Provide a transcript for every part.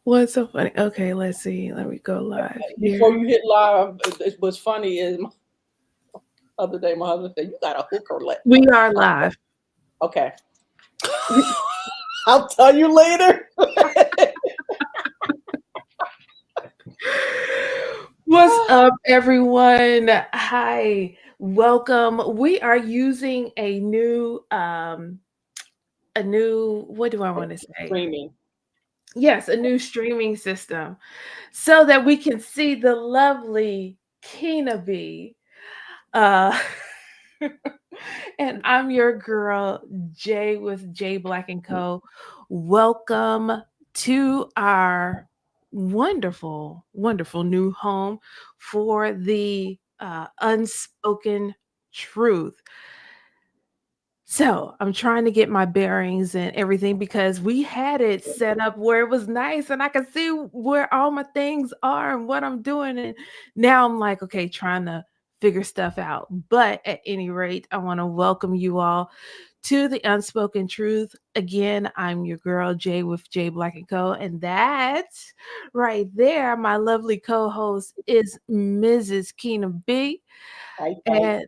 What's so funny? Okay, let's see. Let me go live Before here. you hit live, what's funny is other day my husband said, "You got a hooker." We are live. Okay, I'll tell you later. What's up, everyone? Hi, welcome. We are using a new, what do I want to say? Screaming. Yes, a new streaming system so that we can see the lovely Kyna B. Uh, and I'm your girl, Jay with J Black and Co. Welcome to our wonderful, wonderful new home for the Unspoken Truth. So I'm trying to get my bearings and everything because we had it set up where it was nice and I could see where all my things are and what I'm doing. And now I'm like, okay, trying to figure stuff out. But at any rate, I want to welcome you all to the Unspoken Truth. Again, I'm your girl, Jay with J Black and Co. And that right there, my lovely co-host is Mrs. Kyna B. I And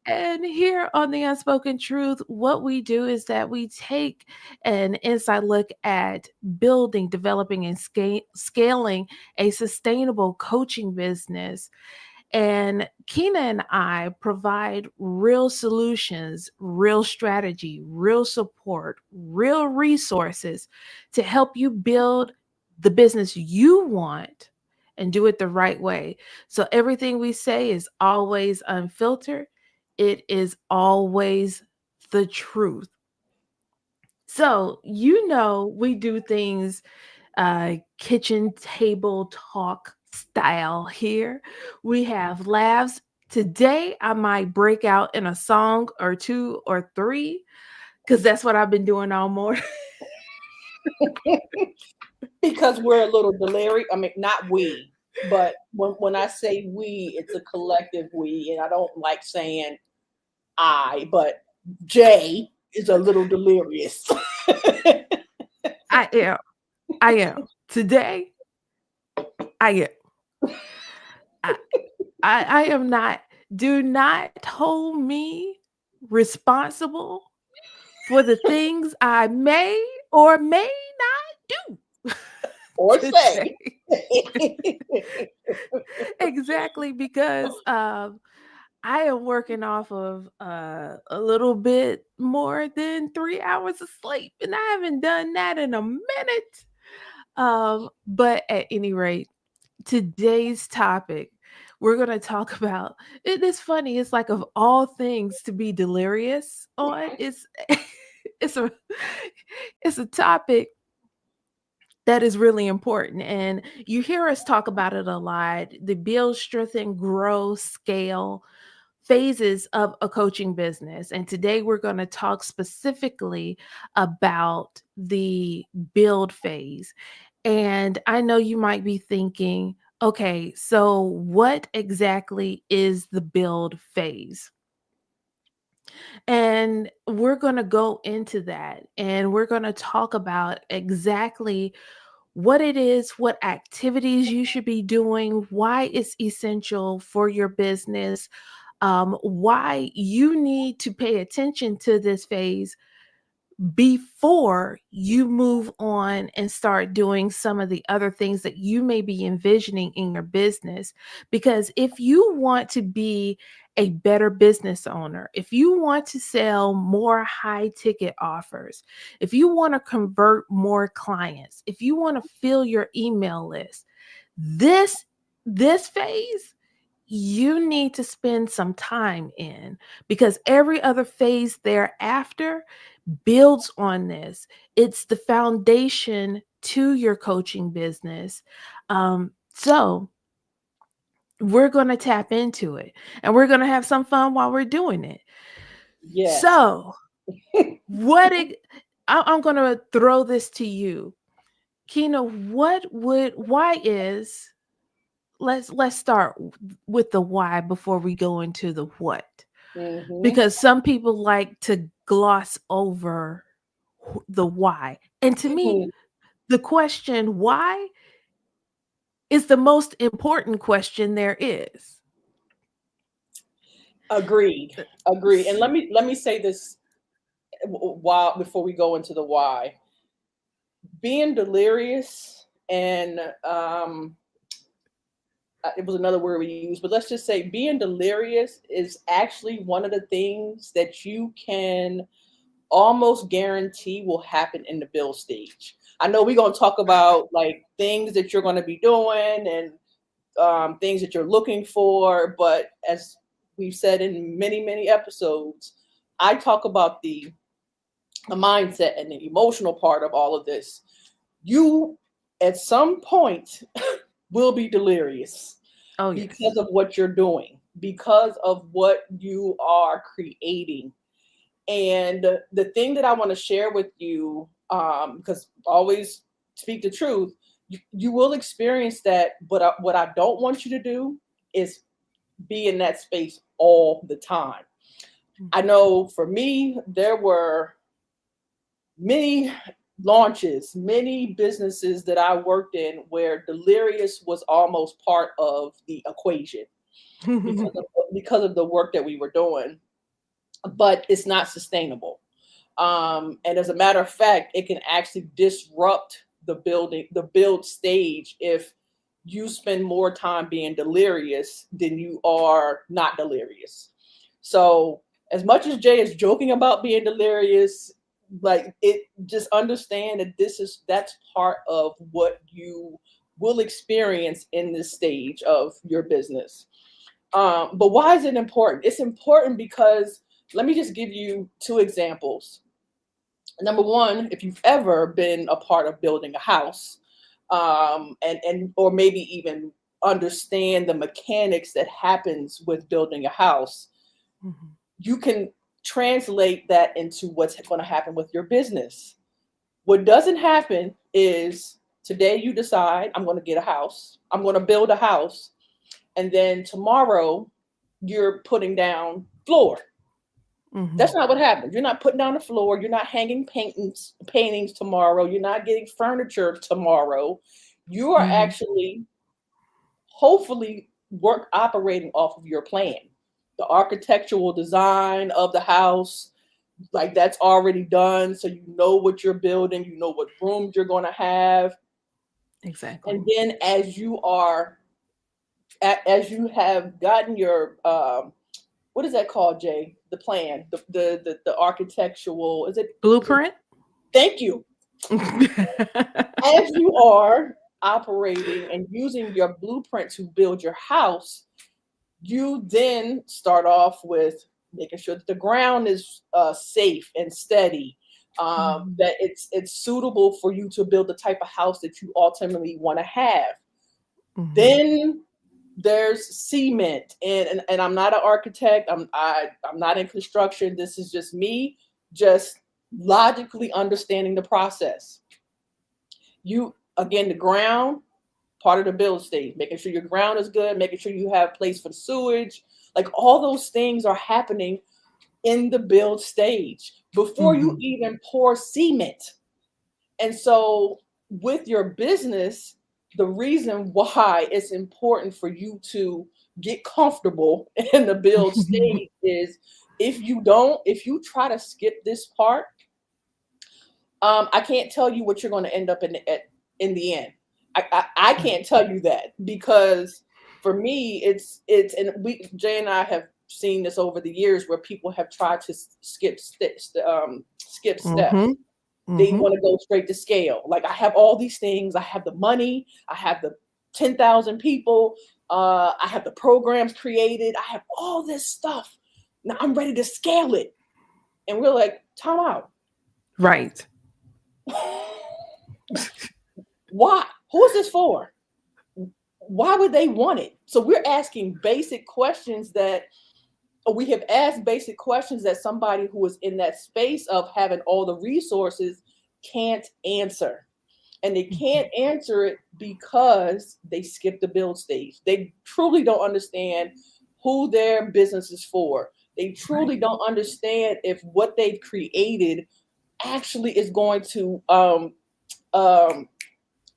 And here on the Unspoken Truth, what we do is that we take an inside look at building, developing, and scaling a sustainable coaching business. And Kyna and I provide real solutions, real strategy, real support, real resources to help you build the business you want and do it the right way. So everything we say is always unfiltered. It is always the truth. So, we do things kitchen table talk style here. We have laughs. Today, I might break out in a song or two or three because that's what I've been doing all morning. because we're a little delirious. I mean, not we, but when I say we, it's a collective we, and I don't like saying I, but Jay is a little delirious. I am. I am. Today, I am. I, I am not. Do not hold me responsible for the things I may or may not do Or today. say. Exactly, because I am working off of a little bit more than 3 hours of sleep, and I haven't done that in a minute. But at any rate, today's topic, we're going to talk about it. Is funny. It's like of all things to be delirious on. It's it's a it's a topic that is really important. And you hear us talk about it a lot. The build, strengthen, grow, scale phases of a coaching business. And today we're going to talk specifically about the build phase. And I know you might be thinking, okay, so what exactly is the build phase? And we're going to go into that and we're going to talk about exactly what it is, what activities you should be doing, why it's essential for your business, why you need to pay attention to this phase before you move on and start doing some of the other things that you may be envisioning in your business. Because if you want to be a better business owner, if you want to sell more high ticket offers, if you want to convert more clients, if you want to fill your email list, this this phase you need to spend some time in, because every other phase thereafter builds on this. It's the foundation to your coaching business. So we're going to tap into it and we're going to have some fun while we're doing it. Yes. So, I'm going to throw this to you. Kyna, why is let's start with the why before we go into the what, Hmm. because some people like to gloss over the why, and to me the question why is the most important question there is. Agreed. Agreed. And let me say this while before we go into the why. Being delirious and it was another word we used, but let's just say being delirious is actually one of the things that you can almost guarantee will happen in the build stage. I know we're going to talk about like things that you're going to be doing and things that you're looking for, but as we've said in many episodes, I talk about the mindset and the emotional part of all of this. You at some point will be delirious Oh, yes. because of what you're doing, because of what you are creating. And the thing that I want to share with you, because always speak the truth, you will experience that. But what I don't want you to do is be in that space all the time. I Mhm. know for me, there were many launches, many businesses that I worked in where delirious was almost part of the equation because of, because of the work that we were doing, but it's not sustainable. And as a matter of fact, it can actually disrupt the build stage if you spend more time being delirious than you are not delirious. So as much as Jay is joking about being delirious, like it just understand that that's part of what you will experience in this stage of your business. But why is it important? It's important because let me just give you two examples. Number one, if you've ever been a part of building a house, and or maybe even understand the mechanics that happens with building a house, Mhm. you can translate that into what's going to happen with your business. What doesn't happen is today you decide I'm going to get a house, I'm going to build a house, and then tomorrow you're putting down floor. That's Mhm. not what happens. You're not putting down the floor. You're not hanging paintings tomorrow. You're not getting furniture tomorrow. You are Mhm. actually, hopefully, work operating off of your plan. The architectural design of the house, like that's already done. So you know what you're building. You know what rooms you're going to have. Exactly. And then as you have gotten your what is that called, Jay? The plan, the architectural. Is it? Blueprint? Thank you. As you are operating and using your blueprint to build your house, you then start off with making sure that the ground is safe and steady, Mhm. that it's suitable for you to build the type of house that you ultimately want to have. Mhm. Then there's cement, and I'm not an architect. I'm not in construction. This is just me, just logically understanding the process. You again, the ground part of the build stage, making sure your ground is good, making sure you have place for the sewage, like all those things are happening in the build stage before you Mhm. even pour cement. And so, with your business, the reason why it's important for you to get comfortable in the build stage is if you try to skip this part, I can't tell you what you're going to end up in the end. I Right. can't tell you that because for me, it's and we Jay and I have seen this over the years where people have tried to skip steps. Mhm. They Mhm. want to go straight to scale. Like I have all these things. I have the money. I have the 10,000 people. I have the programs created. I have all this stuff. Now I'm ready to scale it. And we're like, time out. Right. Why? Who is this for? Why would they want it? So we're asking basic questions that we have asked basic questions that somebody who is in that space of having all the resources can't answer. And they can't Mhm. answer it because they skip the build stage. They truly don't understand who their business is for. They Right. truly don't understand if what they've created actually is going to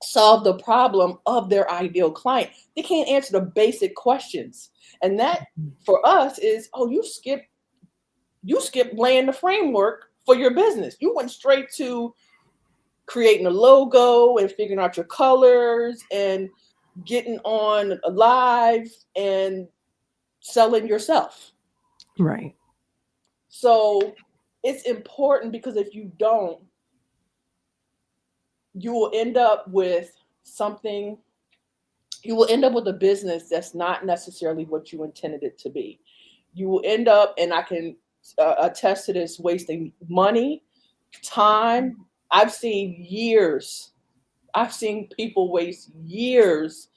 solve the problem of their ideal client. They can't answer the basic questions. And that for us is, oh, you skipped laying the framework for your business. You went straight to creating a logo and figuring out your colors and getting on a live and selling yourself. Right. So it's important because if you don't, you will end up with something, you will end up with a business that's not necessarily what you intended it to be. You will end up, and I can attest to this, wasting money, time. I've seen years, I've seen people waste years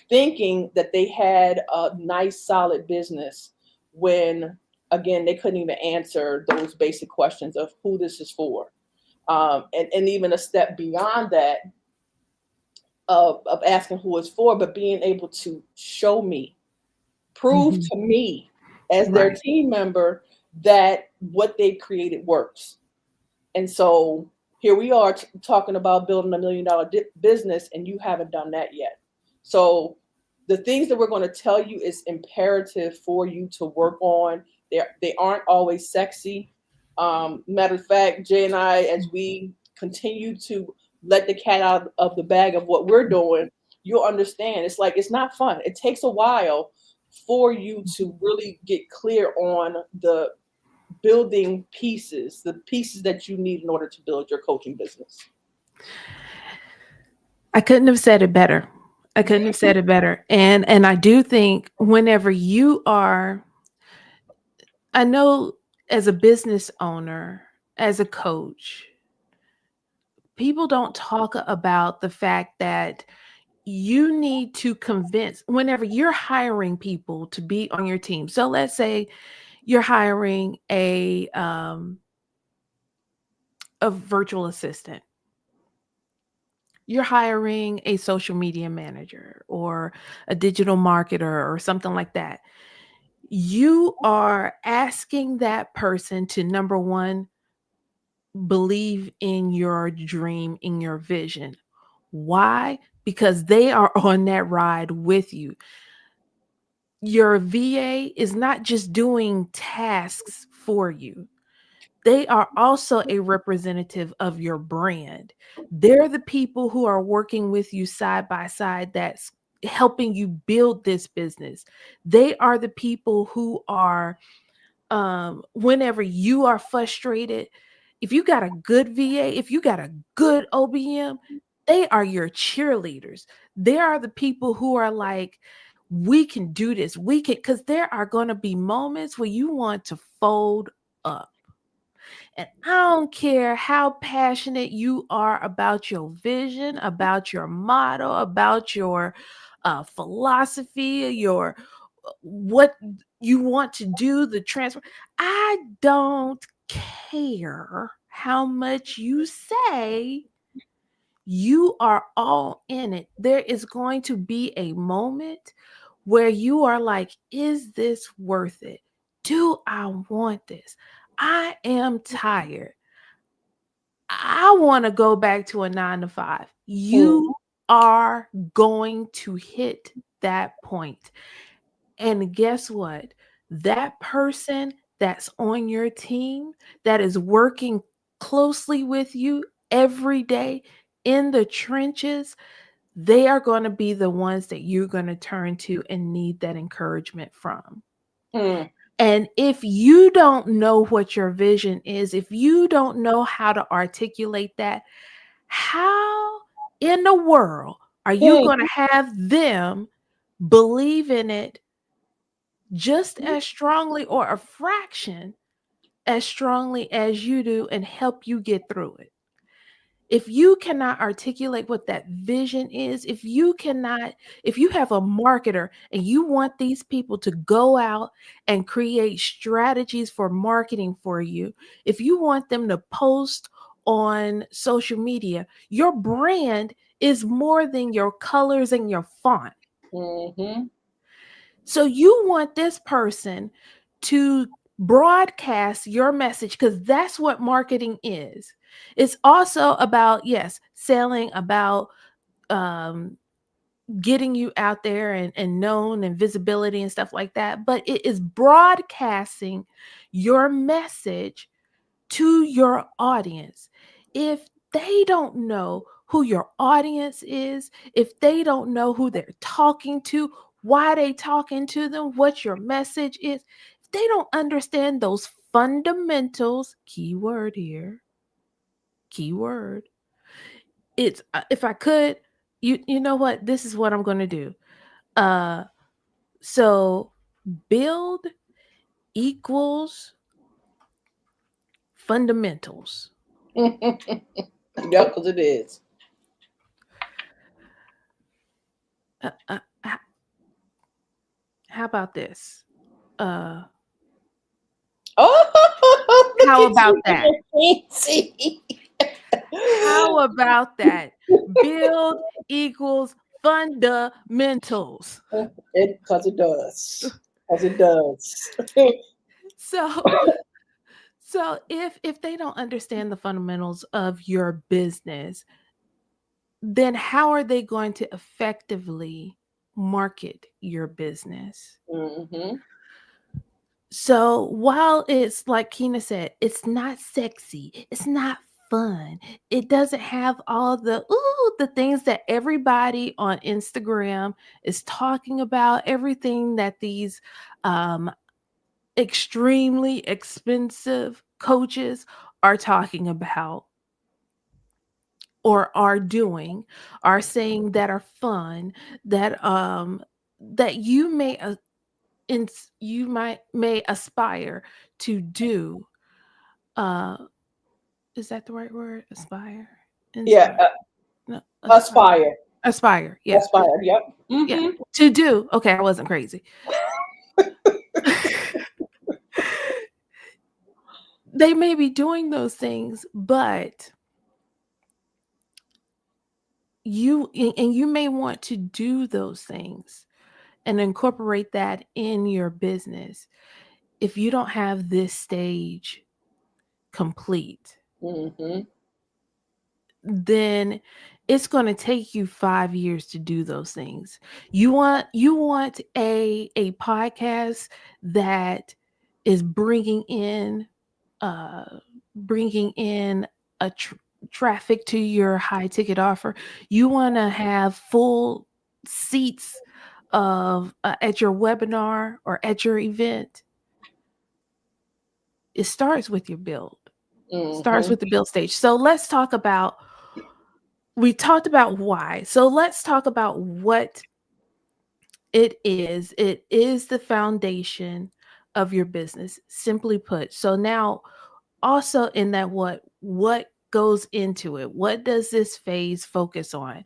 thinking that they had a nice, solid business when, again, they couldn't even answer those basic questions of who this is for. And even a step beyond that, of asking who it's for, but being able to show me, prove Mhm. to me as their Right. team member that what they've created works. And so here we are talking about building $1 million business, and you haven't done that yet. So the things that we're going to tell you is imperative for you to work on. They aren't always sexy. Matter of fact, Jay and I, as we continue to let the cat out of the bag of what we're doing, you'll understand. It's like it's not fun. It takes a while for you to really get clear on the building pieces, the pieces that you need in order to build your coaching business. I couldn't have said it better. I couldn't have said it better. And I do think whenever you are, I know as a business owner, as a coach, people don't talk about the fact that you need to convince whenever you're hiring people to be on your team. So let's say you're hiring a virtual assistant. You're hiring a social media manager or a digital marketer or something like that. You are asking that person to, number one, believe in your dream, in your vision. Why? Because they are on that ride with you. Your VA is not just doing tasks for you. They are also a representative of your brand. They're the people who are working with you side by side that's helping you build this business. They are the people who are, whenever you are frustrated, if you got a good VA, if you got a good OBM, they are your cheerleaders. They are the people who are like, we can do this. We can, because there are going to be moments where you want to fold up. And I don't care how passionate you are about your vision, about your motto, about your philosophy, your what you want to do, the transfer. I don't care how much you say you are all in it. There is going to be a moment where you are like, is this worth it? Do I want this? I am tired. I want to go back to a 9 to 5. Mm, You are going to hit that point. And guess what? That person that's on your team that is working closely with you every day in the trenches, they are going to be the ones that you're going to turn to and need that encouragement from. mm, And if you don't know what your vision is, if you don't know how to articulate that, how in the world are you mm, going to have them believe in it just as strongly or a fraction as strongly as you do and help you get through it? If you cannot articulate what that vision is, if you have a marketer and you want these people to go out and create strategies for marketing for you, if you want them to post on social media, your brand is more than your colors and your font. mhm, So you want this person to broadcast your message because that's what marketing is. It's also about, yes, selling, about um, getting you out there and known and visibility and stuff like that, but it is broadcasting your message to your audience. If they don't know who your audience is, if they don't know who they're talking to, why they talking to them, what your message is, if they don't understand those fundamentals, keyword here, keyword, it's if I could, you know what, this is what I'm going to do. Uh so build equals fundamentals. Yeah, because it is. H- how about this? Uh Oh, look how at about you that? being fancy. How about that? Build equals fundamentals. Because it does. Because it does. So if they don't understand the fundamentals of your business, then how are they going to effectively market your business? Hmm. So while it's like Kyna said, it's not sexy, it's not fun. It doesn't have all the things that everybody on Instagram is talking about, everything that these um extremely expensive coaches are talking about or are doing, are saying that are fun, that you may you might may aspire to do. uh is that the right word? Aspire, Yeah, inspire, no, aspire, aspire. aspire, yeah, Aspire. Yep. yeah, Hmm. to do. Okay, I wasn't crazy. They may be doing those things, but you may want to do those things and incorporate that in your business. If you don't have this stage complete, Hmm. then it's going to take you 5 years to do those things. You want a podcast that is uh bringing in a traffic to your high ticket offer. You want to have full seats of at your webinar or at your event. It starts with your build. Starts Hmm. with the build stage. So let's talk about, we talked about why. So let's talk about what it is. It is the foundation of your business, simply put. So now also in that, what goes into it? What does this phase focus on?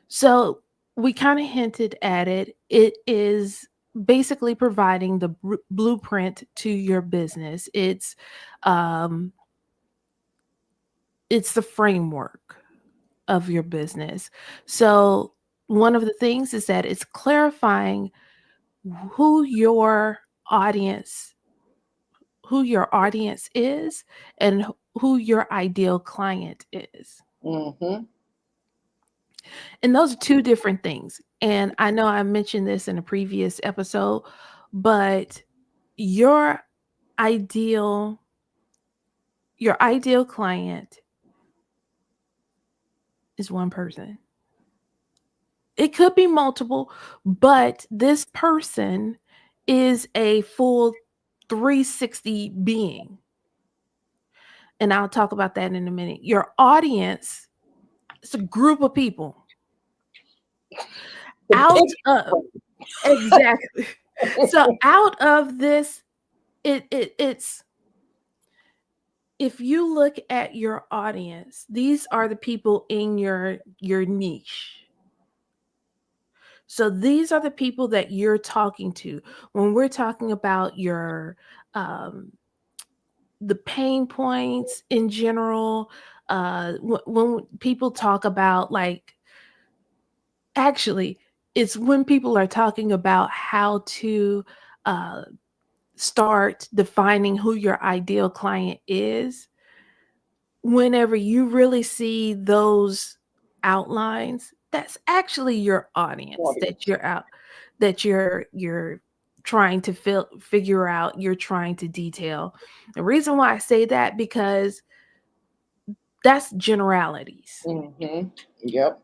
So we kind of hinted at it. It is basically providing the blueprint to your business. Um it's the framework of your business. So one of the things is that it's clarifying who your audience who your audience is and who your ideal client is. Hmm. And those are two different things. And I know I mentioned this in a previous episode, but your ideal your ideal client is one person. It could be multiple, but this person is a full 360 being. And I'll talk about that in a minute. Your audience is a group of people The out picture. of, exactly. So out of this, it's, if you look at your audience, these are the people in your niche. So these are the people that you're talking to when we're talking about your um the pain points in general. When people talk about, like, actually, it's when people are talking about how to uh start defining who your ideal client is. Whenever you really see those outlines, that's actually your audience that audience. you're out, that you're trying to figure out, you're trying to detail. The reason why I say that, because that's generalities. Mm-hmm. Yep.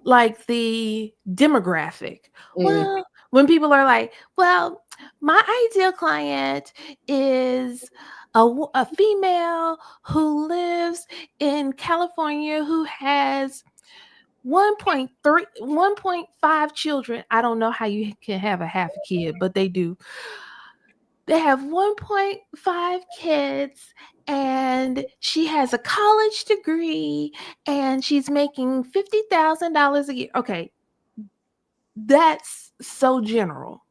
Like the demographic. Mm. Well, when people are like, well, my ideal client is a female who lives in California who has 1.3, 1.5 children. I don't know how you can have a half a kid, but they do. They have 1.5 kids, and she has a college degree, and she's making $50,000 a year. Okay, that's so general.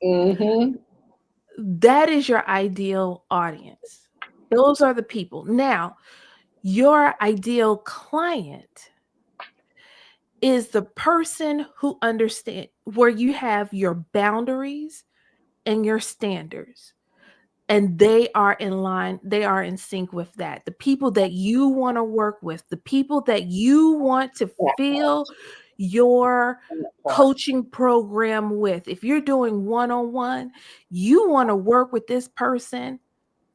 Mm-hmm. That is your ideal audience. Those are the people. Now, your ideal client is the person who understand where you have your boundaries and your standards, and they are in line, they are in sync with that. The people that you want to work with, the people that you want to That part. fill your That part. coaching program with. If you're doing one-on-one, you want to work with this person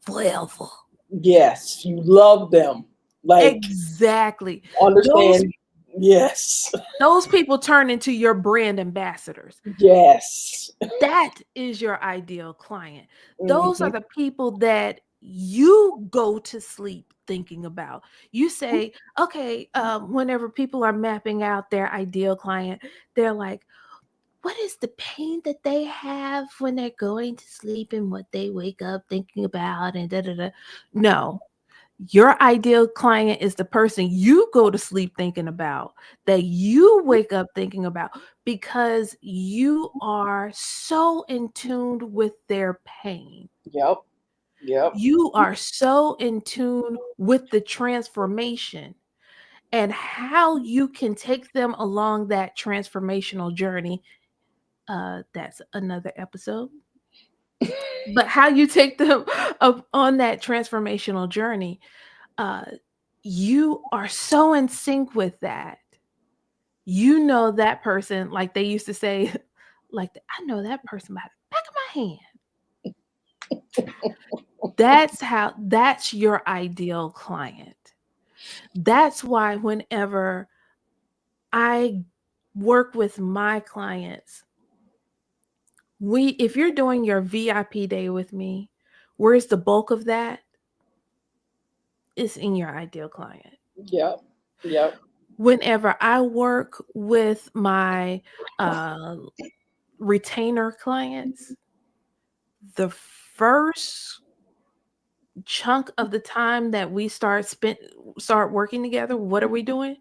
forever. Yes, you love them. Like, Exactly. Those understand. Yes. those people turn into your brand ambassadors. Yes. That is your ideal client. Those are Mm-hmm. the people that you go to sleep thinking about. You say, okay, whenever people are mapping out their ideal client, they're like, what is the pain that they have when they're going to sleep and what they wake up thinking about and da da da. No, your ideal client is the person you go to sleep thinking about, that you wake up thinking about, because you are so in tune with their pain. Yep. Yep. You are so in tune with the transformation and how you can take them along that transformational journey. That's another episode. But how you take them up on that transformational journey, uh, you are so in sync with that. You know that person, like they used to say, like, I know that person by the back of my hand. That's your ideal client. That's why whenever I work with my clients, if you're doing your VIP day with me, where's the bulk of that? It's in your ideal client. Yep. Yep. Whenever I work with my uh, retainer clients, the first chunk of the time that we start working together, what are we doing?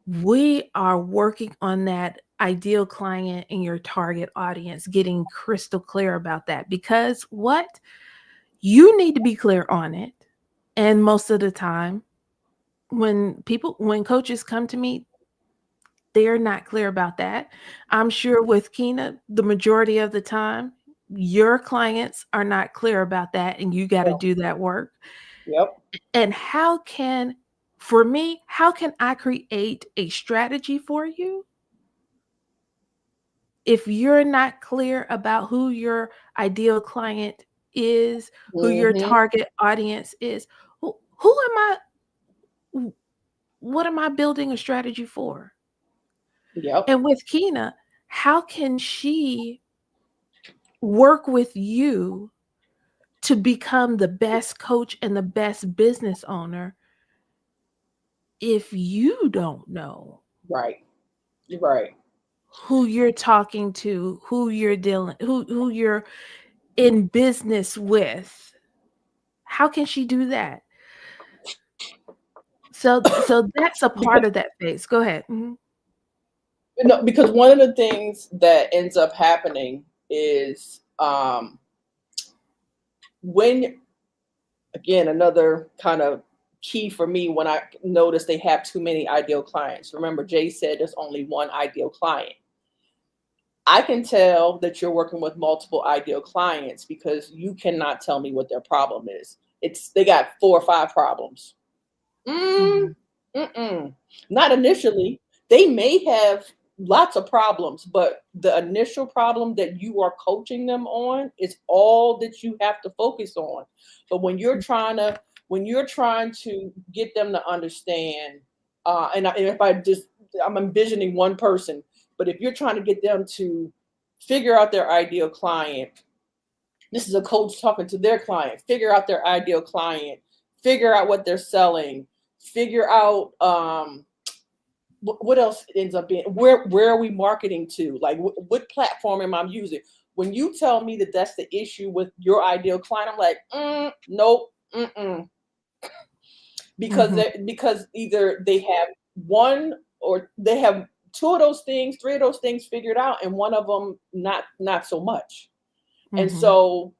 We are working on that ideal client and your target audience, getting crystal clear about that, because what you need to be clear on it. And most of the time, when coaches come to me, they're not clear about that. I'm sure with Kyna, the majority of the time, your clients are not clear about that, and you got to do that work. Yep. And for me, how can I create a strategy for you if you're not clear about who your ideal client is, who your Mm-hmm. target audience is? Who am I? What am I building a strategy for? Yep. And with Kyna, how can she work with you to become the best coach and the best business owner if you don't know Right. Right. who you're talking to, who you're dealing, who you're in business with? How can she do that? So that's a part Because of that phase. Go ahead. Mhm. no, because one of the things that ends up happening is when, again, another kind of key for me when I notice they have too many ideal clients. Remember, Jay said there's only one ideal client. I can tell that you're working with multiple ideal clients because you cannot tell me what their problem is. It's they got 4 or 5 problems. Mm, Mhm. Mm-mm. Not initially. They may have lots of problems, but the initial problem that you are coaching them on is all that you have to focus on. But when you're trying to get them to understand, and if I'm envisioning one person, but if you're trying to get them to figure out their ideal client, this is a coach talking to their client, figure out their ideal client, figure out what they're selling, figure out what else ends up being, where are we marketing to, like what platform am I using. When you tell me that that's the issue with your ideal client, I'm like, nope, because Mhm. because either they have one, or they have two of those things, three of those things figured out, and one of them not so much. And Mhm. so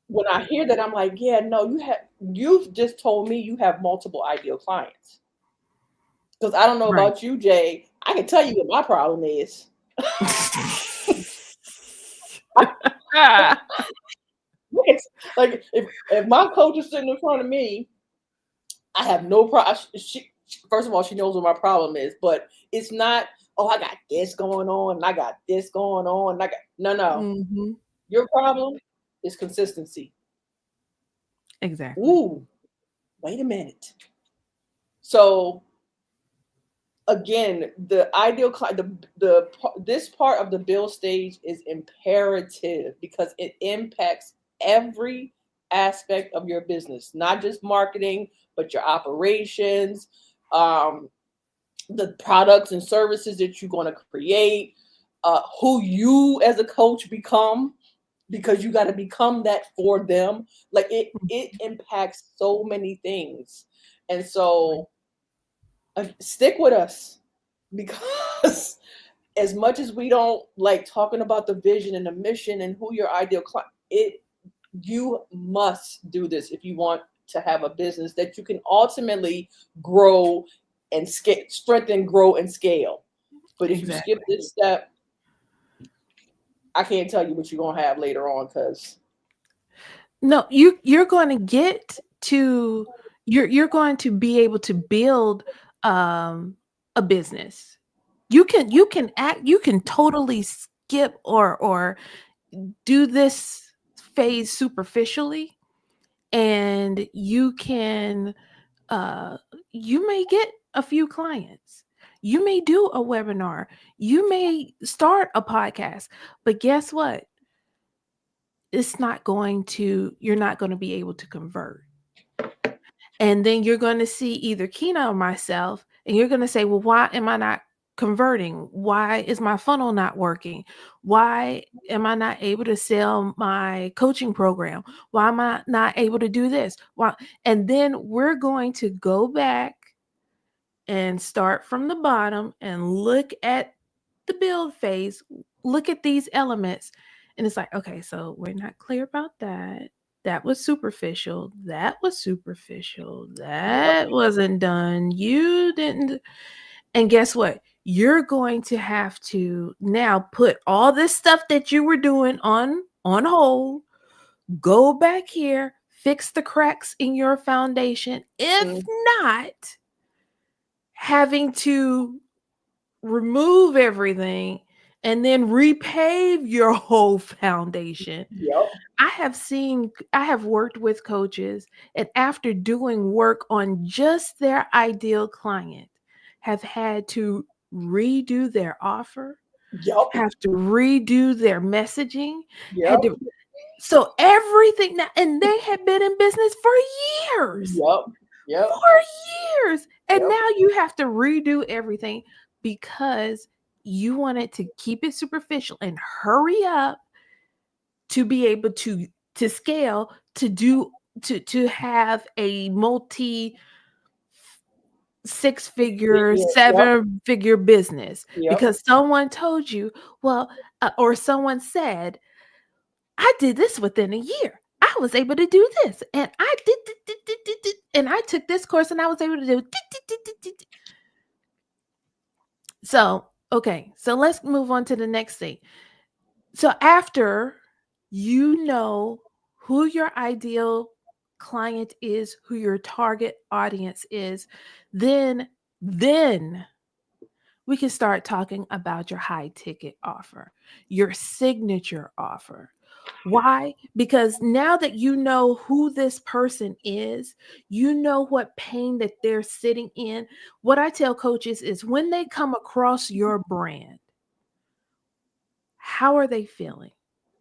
when I hear that, I'm like, yeah, no, you've just told me you have multiple ideal clients. Because I don't know Right. about you, Jay. I can tell you what my problem is. It's like if my coach is sitting in front of me, I have no problem. First of all, she knows what my problem is, but it's not. Oh, I got this going on, and I got this going on. And I got no. Mhm. Your problem is consistency. Exactly. Ooh, wait a minute. So again, the ideal this part of the build stage is imperative because it impacts every aspect of your business, not just marketing, but your operations, um, the products and services that you're going to create, who you as a coach become, because you got to become that for them. Like it impacts so many things, and Right. so stick with us because as much as we don't like talking about the vision and the mission and who your ideal client, it you must do this if you want to have a business that you can ultimately grow and strengthen, grow, and scale. But if you skip Exactly. this step, I can't tell you what you're gonna have later on because No, you're going to get to you're going to be able to build um a business. You can totally skip or do this phase superficially, and you can uh you may get a few clients. You may do a webinar. You may start a podcast. But guess what? You're not going to be able to convert. And then you're going to see either Kyna or myself, and you're going to say, well, why am I not converting? Why is my funnel not working? Why am I not able to sell my coaching program? Why am I not able to do this? Why? And then we're going to go back and start from the bottom and look at the build phase, look at these elements. And it's like, okay, so we're not clear about that. That was superficial. That was superficial. yep, That wasn't done. You didn't. And guess what? You're going to have to now put all this stuff that you were doing on hold, go back here, fix the cracks in your foundation. If mm, not, having to remove everything and then repave your whole foundation. yep, I have worked with coaches, and after doing work on just their ideal client, have had to redo their offer, yep, have to redo their messaging, yep, had to so everything now, and they had been in business for years. yep, yep, For years. And yep, now you have to redo everything because you wanted to keep it superficial and hurry up to be able to scale, to do to have a multi six figure, yep, seven figure business yep, because someone told you, well, or someone said, I did this within a year. I was able to do this, and I did, and I took this course, and I was able to do. So, okay, so let's move on to the next thing. So, after you know who your ideal client is, who your target audience is, then we can start talking about your high ticket offer, your signature offer. Why? Because now that you know who this person is, you know what pain that they're sitting in. What I tell coaches is when they come across your brand, how are they feeling?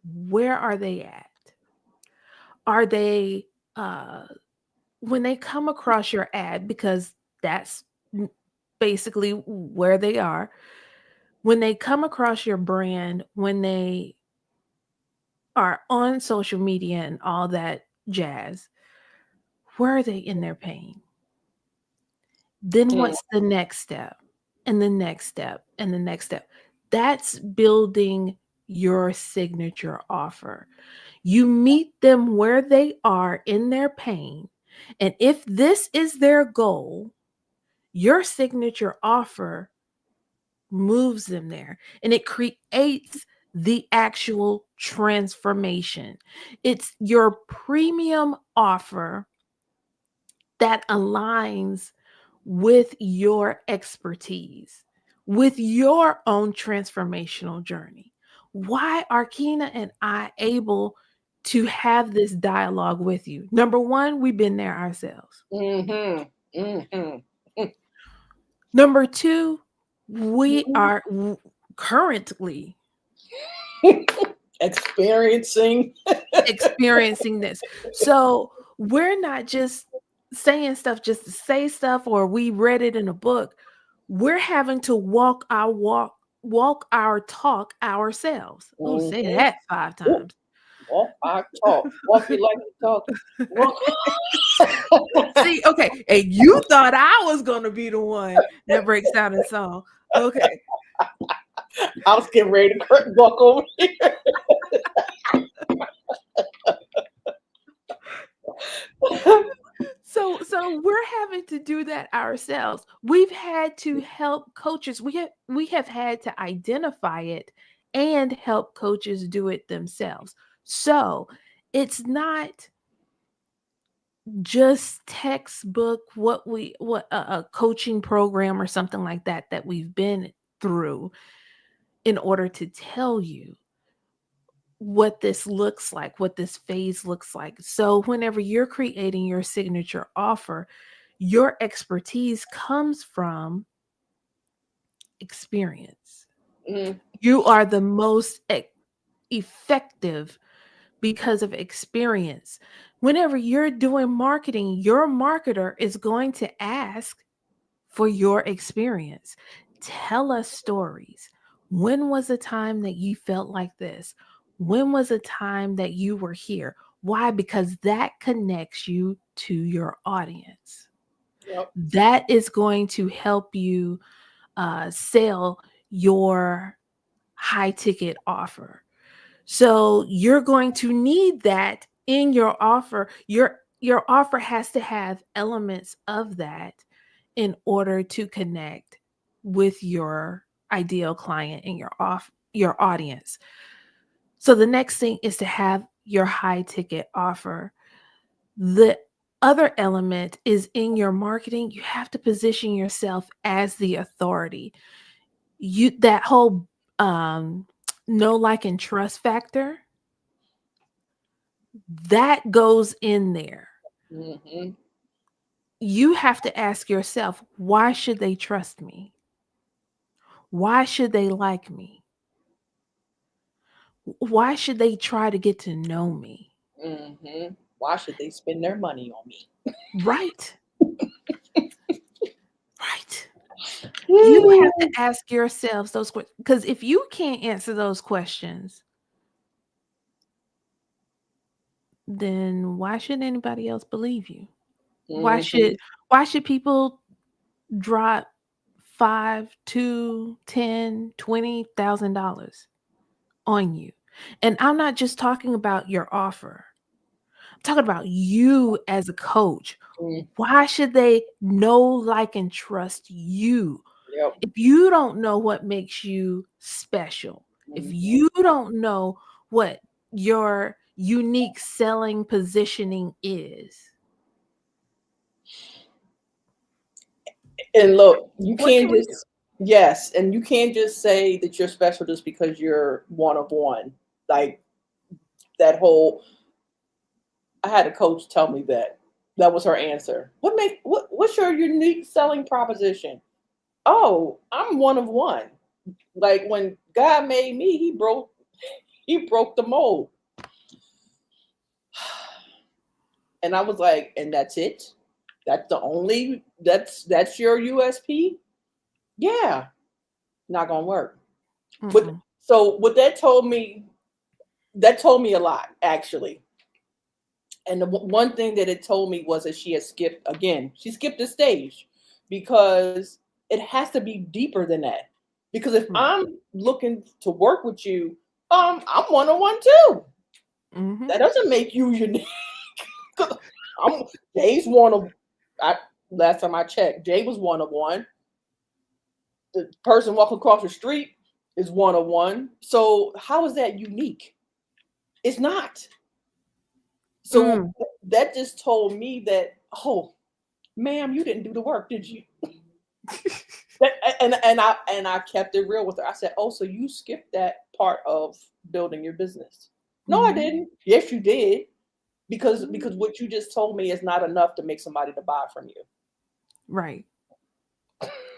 Where are they at? Are they, uh, when they come across your ad, because that's basically where they are, when they come across your brand, when they are on social media and all that jazz, where are they in their pain? Then Mm. what's the next step? And the next step and the next step. That's building your signature offer. You meet them where they are in their pain. And if this is their goal, your signature offer moves them there and it creates the actual transformation. It's your premium offer that aligns with your expertise, with your own transformational journey. Why are Kyna and I able to have this dialogue with you? Number one, we've been there ourselves. Mhm. Mhm. Number two, we Mhm. are currently Experiencing. experiencing this. So we're not just saying stuff just to say stuff or we read it in a book. We're having to walk our talk ourselves. Oh, say Mhm. that 5 Ooh, times. walk our talk. Walk it like you talk. Walk. See, okay, and you thought I was gonna be the one that breaks down the song. Okay. I was getting ready to walk over here. So we're having to do that ourselves. We've had to help coaches. We have had to identify it and help coaches do it themselves. So it's not just textbook what a coaching program or something like that that we've been through in order to tell you what this looks like, what this phase looks like. So whenever you're creating your signature offer, your expertise comes from experience. Mm. You are the most effective because of experience. Whenever you're doing marketing, your marketer is going to ask for your experience. Tell us stories. When was a time that you felt like this? When was a time that you were here? Why? Because that connects you to your audience. Yep. That is going to help you sell your high ticket offer. So you're going to need that in your offer. Your offer has to have elements of that in order to connect with your ideal client and your audience. So the next thing is to have your high ticket offer. The other element is in your marketing, you have to position yourself as the authority. You that whole um know like and trust factor that goes in there. Mhm. You have to ask yourself, why should they trust me? Why should they like me? Why should they try to get to know me? Mhm. Why should they spend their money on me? Right, right. You have to Mm. ask yourselves those questions because if you can't answer those questions, then why should anybody else believe you? Why should Mhm. why should people drop 5, 2, 10, $20,000 on you? And I'm not just talking about your offer. I'm talking about you as a coach. Mm. Why should they know, like, and trust you? Yep. If you don't know what makes you special, if Mhm. you don't know what your unique selling positioning is? And look, you What can't can we do? just, yes, and you can't just say that you're special just because you're one of one. Like that whole, I had a coach tell me that. That was her answer. What's your unique selling proposition? Oh, I'm one of one. Like when God made me, he broke the mold. And I was like, and that's it? That's your USP? Yeah, not gonna work. But Mm-mm. so what that told me a lot actually. And the one thing that it told me was that she skipped the stage because it has to be deeper than that. Because if Right. I'm looking to work with you, I'm one on one too. Mm-hmm. That doesn't make you unique. I'm Jay's one of I last time I checked, Jay was one of one. The person walking across the street is one of one. So how is that unique? It's not. So Mm. that just told me that, oh, ma'am, you didn't do the work, did you? And I kept it real with her. I said, oh, so you skipped that part of building your business? No, I Mm-hmm. didn't. Yes, you did. Because what you just told me is not enough to make somebody to buy from you. Right.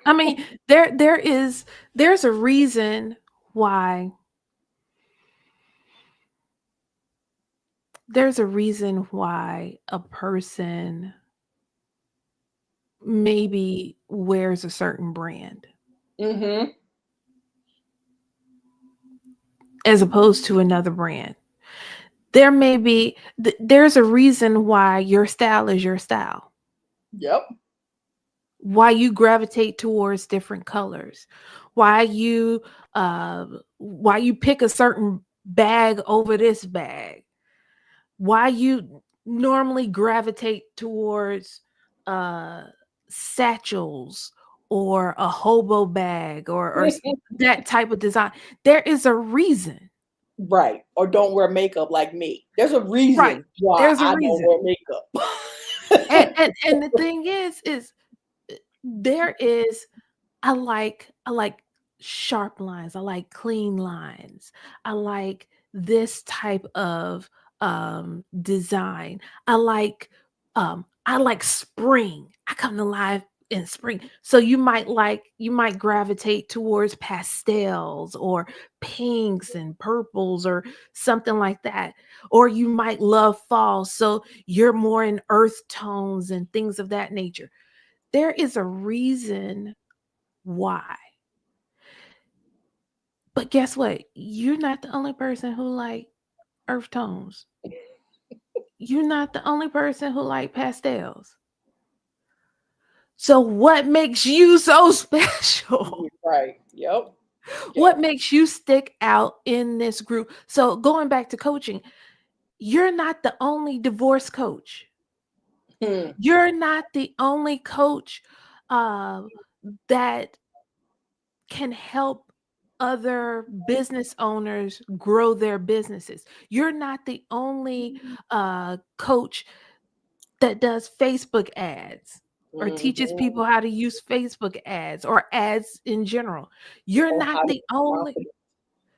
I mean, there's a reason why a person maybe wears a certain brand Mm-hmm. as opposed to another brand. There's a reason why your style is your style. Yep. Why you gravitate towards different colors. Why you uh why you pick a certain bag over this bag. Why you normally gravitate towards uh satchels or a hobo bag or that type of design. There is a reason. Right. Or don't wear makeup like me. There's a Right. reason why There's a I don't reason. wear And makeup. and the thing is there is I like sharp lines. I like clean lines. I like this type of design. I like spring. I come to life in spring. So you might gravitate towards pastels or pinks and purples or something like that. Or you might love fall. So you're more in earth tones and things of that nature. There is a reason why. But guess what? You're not the only person who like earth tones. You're not the only person who like pastels. So what makes you so special? Right. Yep. What Yep. makes you stick out in this group? So going back to coaching, you're not the only divorce coach. Hmm. You're not the only coach uh, that can help other business owners grow their businesses. You're not the only coach that does Facebook ads or teaches Hmm. people how to use Facebook ads or ads in general. You're Or not how to the be only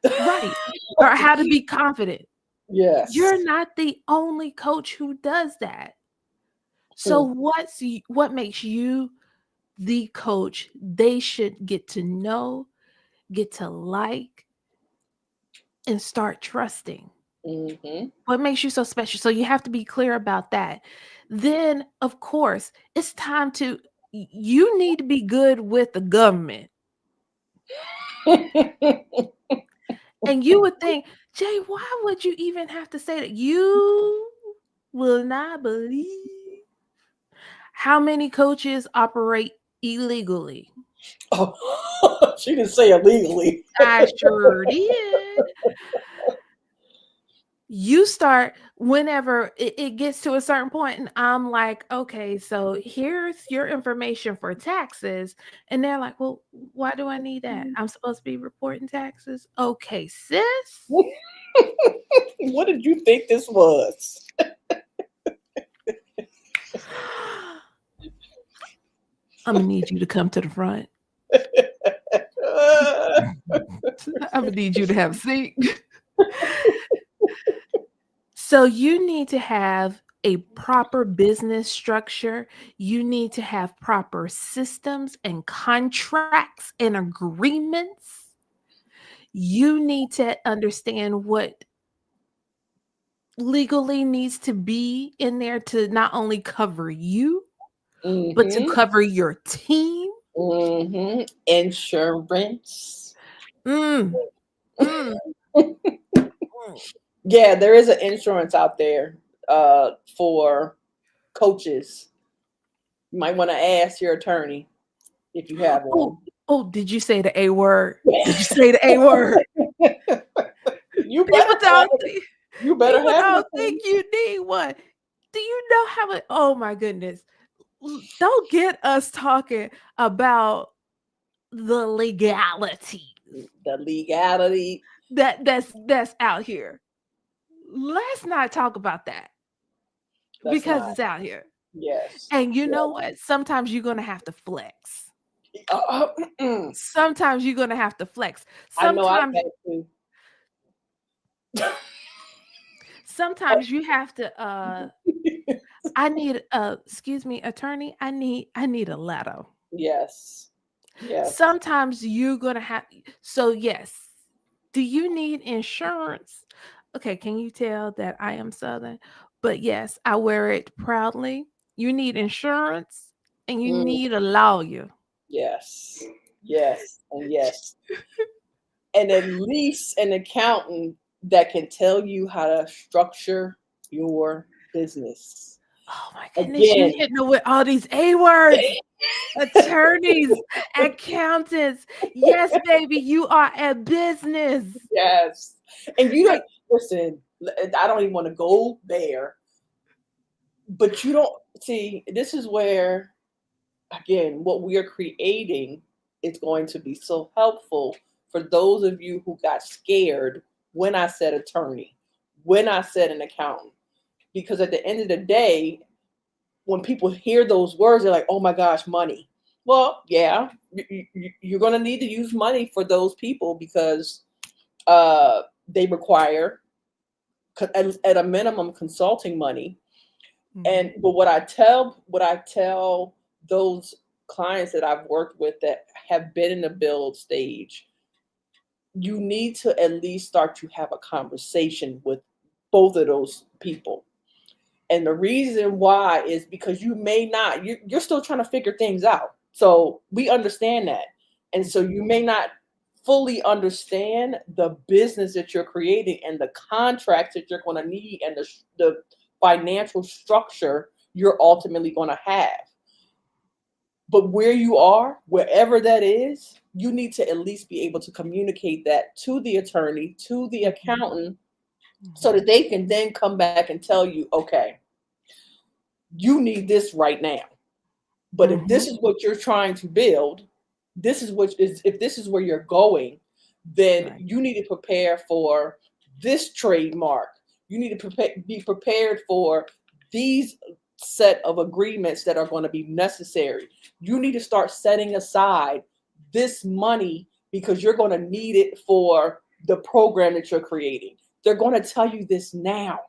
confident. right or how to be confident. Yes. You're not the only coach who does that. So Hmm. what makes you the coach they should get to know, get to like, and start trusting? Hmm. What makes you so special? So you have to be clear about that. Then, of course, it's time to you need to be good with the government. And you would think, Jay, why would you even have to say that? You will not believe how many coaches operate illegally. Oh, she didn't say illegally. I sure did. You start whenever it gets to a certain point and I'm like, okay, so here's your information for taxes. And they're like, well, why do I need that? I'm supposed to be reporting taxes. Okay, sis. What did you think this was? I'm gonna need you to come to the front. I'm gonna need you to have a seat. So you need to have a proper business structure. You need to have proper systems and contracts and agreements. You need to understand what legally needs to be in there to not only cover you, but to Mm-hmm. cover your team. Mm-hmm. Insurance. Mm, mm, mm. Yeah, there is an insurance out there for coaches. You might want to ask your attorney if you have Oh, one. oh, did you say the A word? Did you say the A word? You better People have don't it. think You better people have an don't think attorney. you need one. Do you know how it oh my goodness. Don't get us talking about the legality The legality. that's out here. Let's not talk about that That's because not. it's out here. Yes. And you know Yes. what? Sometimes you're gonna have to flex. Mm. Sometimes you're gonna have to flex. I know I've Sometimes had to. sometimes you have to I need excuse me, attorney, I need a letter. Yes. Yes. Sometimes you're gonna have so yes. Do you need insurance? Okay, can you tell that I am Southern? But yes, I wear it proudly. You need insurance and you Mm. need a lawyer. Yes. Yes. And yes. And at least an accountant that can tell you how to structure your business. Oh my goodness, you Again, hitting it with all these A words. Attorneys, accountants. Yes, baby, you are a business. yes. And you don't Like, listen, I don't even want to go there, but you don't see, this is where, again, what we are creating is going to be so helpful for those of you who got scared when I said attorney, when I said an accountant. Because at the end of the day, when people hear those words, they're like, oh my gosh, money. Well, yeah, you're going to need to use money for those people because they require, at a minimum, consulting money. mhm, And but what I tell those clients that I've worked with that have been in the build stage, you need to at least start to have a conversation with both of those people. And the reason why is because you may not, you're still trying to figure things out. So we understand that. And so you may not fully understand the business that you're creating and the contracts that you're going to need and the financial structure you're ultimately going to have. But where you are, wherever that is, you need to at least be able to communicate that to the attorney, to the mhm, accountant, so mhm. that they can then come back and tell you, okay, you need this right now. But if this Mhm. is what you're trying to build, this is what is if this is where you're going, then Right. you need to prepare for this trademark. You need to be prepared for these set of agreements that are going to be necessary. You need to start setting aside this money because you're going to need it for the program that you're creating. They're going to tell you this now.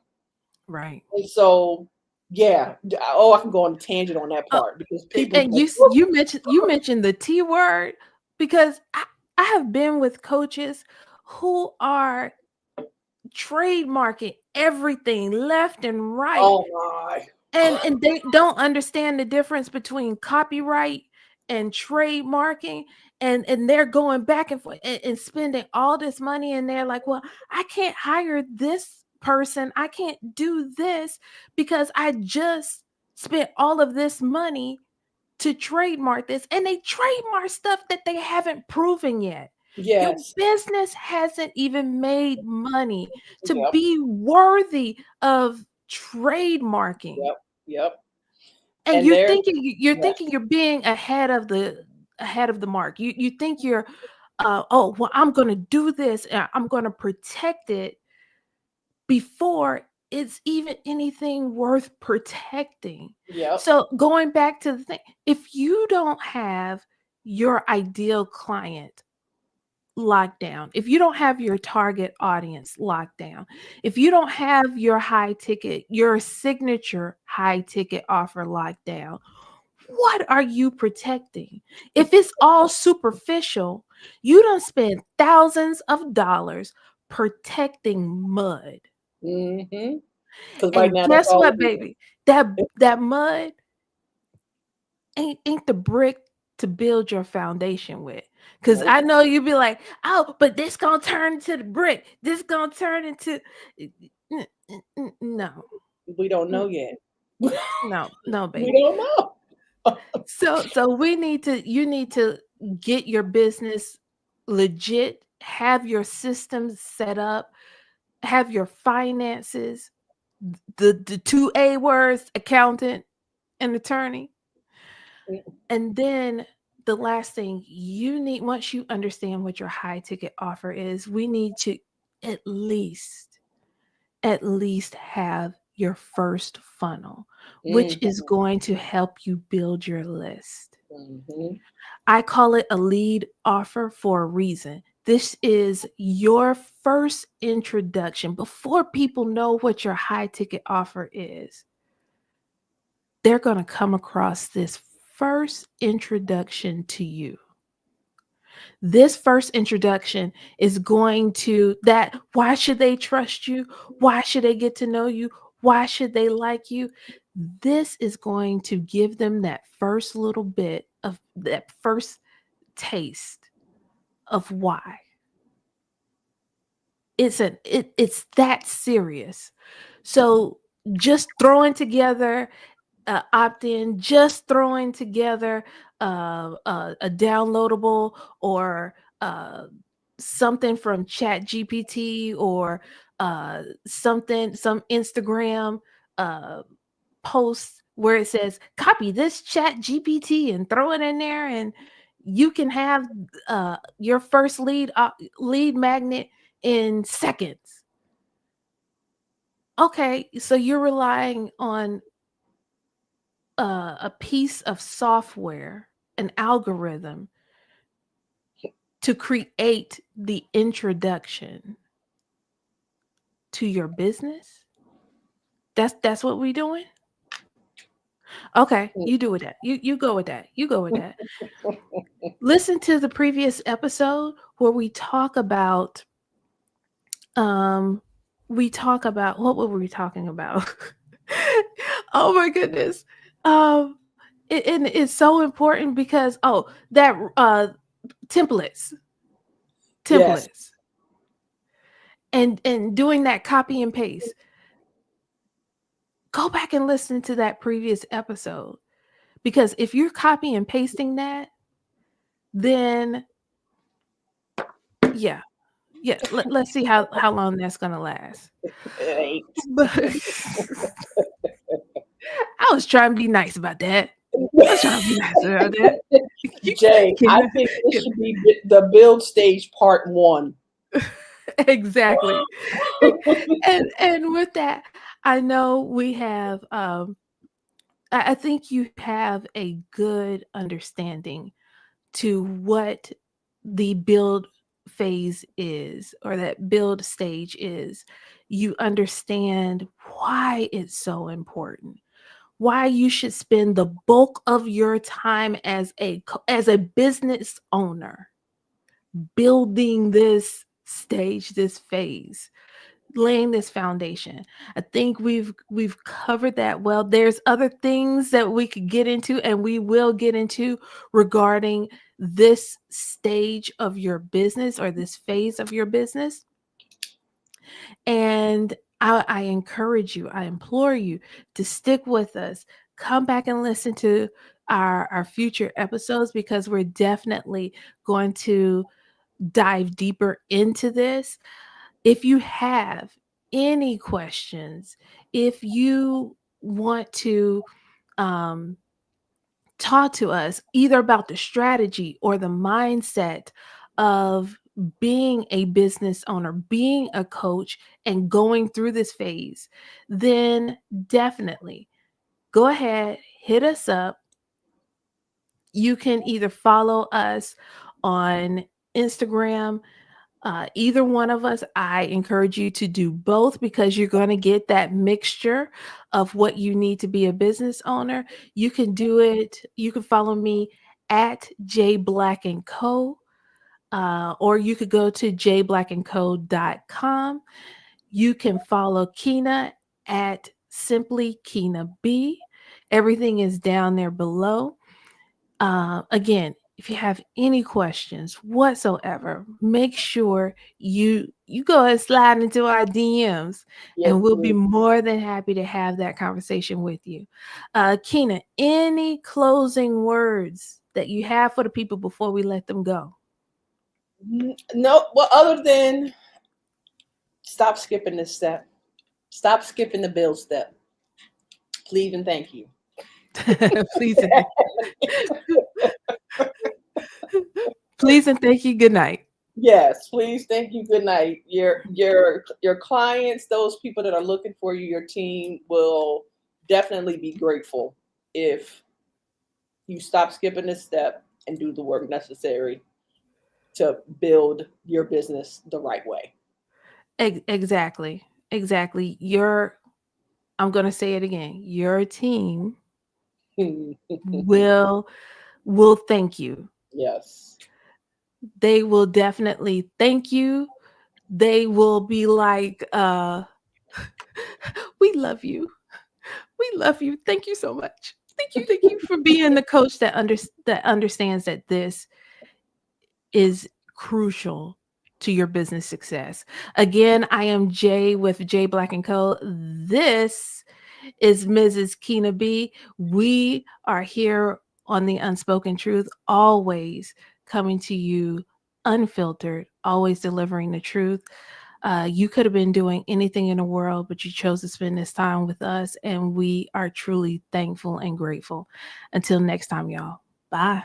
Right. And so, yeah. Oh, I can go on a tangent on that Uh, part because people and like, you mentioned the T word because I have been with coaches who are trademarking everything left and right. oh my, And they don't understand the difference between copyright and trademarking, and they're going back and forth and spending all this money, and they're like, "Well, I can't hire this person. I can't do this because I just spent all of this money to trademark this." And they trademark stuff that they haven't proven yet. Your yes, business hasn't even made money to yep, be worthy of trademarking. yep, yep. And And you're there's thinking you're yes, thinking you're being ahead of the mark. You think you're, "Oh, well, I'm gonna do this, and I'm gonna protect it." before it's even anything worth protecting. Yep. So going back to the thing, if you don't have your ideal client locked down, if you don't have your target audience locked down, if you don't have your high ticket, your signature high ticket offer locked down, what are you protecting? If it's all superficial, you don't spend thousands of dollars protecting mud. Mm-hmm. Because right And now that's guess all what, it is. baby? That mud ain't the brick to build your foundation with. Cause Nope. I know you'd be like, oh, but this gonna turn into the brick. This gonna turn into no. We don't Mm, know yet. no, no, We baby. don't know. So we need to you need to get your business legit, have your systems set up, have your finances, the two A words, accountant and attorney. And then the last thing you need, once you understand what your high ticket offer is, we need to at least at least have your first funnel, which is Mm-hmm. going to help you build your list. Mm-hmm. I call it a lead offer for a reason. This is your first introduction before people know what your high ticket offer is. They're going to come across this first introduction to you. This first introduction is going to that why should they trust you? Why should they get to know you? Why should they like you? This is going to give them that first little bit of that first taste of why. It's that serious. So just throwing together opt-in, just throwing together a downloadable or something from Chat GPT or some Instagram uh, post where it says copy this Chat GPT and throw it in there, and you can have your first lead magnet in seconds. Okay, so you're relying on a piece of software, an algorithm to create the introduction to your business. That's what we doing. Okay, you do with that. You go with that. You go with that. Listen to the previous episode where um we talk about what were we talking about? Oh my goodness. Um and it's so important because that templates Yes. templates and doing that copy and paste. Go back and listen to that previous episode because if you're copy and pasting that, then yeah, yeah. Let's see how long that's gonna last. Hey. But I was trying to be nice about that. I was trying to be nice about that. Jay, I Can- think this can- should be the build stage part one. exactly. And with that, I know we have I think you have a good understanding to what the build phase is or that build stage is. You understand why it's so important. Why you should spend the bulk of your time as a business owner building this stage, this phase, laying this foundation. I think we've covered that well. There's other things that we could get into and we will get into regarding this stage of your business or this phase of your business. And I encourage you, I implore you to stick with us. Come back and listen to our future episodes because we're definitely going to dive deeper into this. If you have any questions, if you want to um, talk to us either about the strategy or the mindset of being a business owner, being a coach, and going through this phase, then definitely go ahead, hit us up. You can either follow us on Instagram, either one of us. I encourage you to do both because you're going to get that mixture of what you need to be a business owner. You can do it, you can follow me at J Black and Co. Or you could go to jblackandco.com. You can follow Kyna at simply Kyna B. Everything is down there below. Again, if you have any questions whatsoever, make sure you go and slide into our DMs, Yes, and we'll be please. more than happy to have that conversation with you. Kyna, any closing words that you have for the people before we let them go? No, well, other than stop skipping this step. Stop skipping the bill step. Please and thank you. Please and thank please and thank you. Good night. Yes, please, thank you. Good night. Your clients, those people that are looking for you, your team will definitely be grateful if you stop skipping this step and do the work necessary to build your business the right way. Exactly. Exactly. I'm going to say it again. Your team will will thank you. Yes. They will definitely thank you. They will be like, we love you. We love you. Thank you so much. Thank you. Thank you for being the coach that understands that this is crucial to your business success. Again, I am Jay with J Black and Co. This is Mrs. Kyna B. We are here on the Unspoken Truth, always coming to you unfiltered, always delivering the truth. You could have been doing anything in the world, but you chose to spend this time with us, and we are truly thankful and grateful. Until next time, y'all. Bye.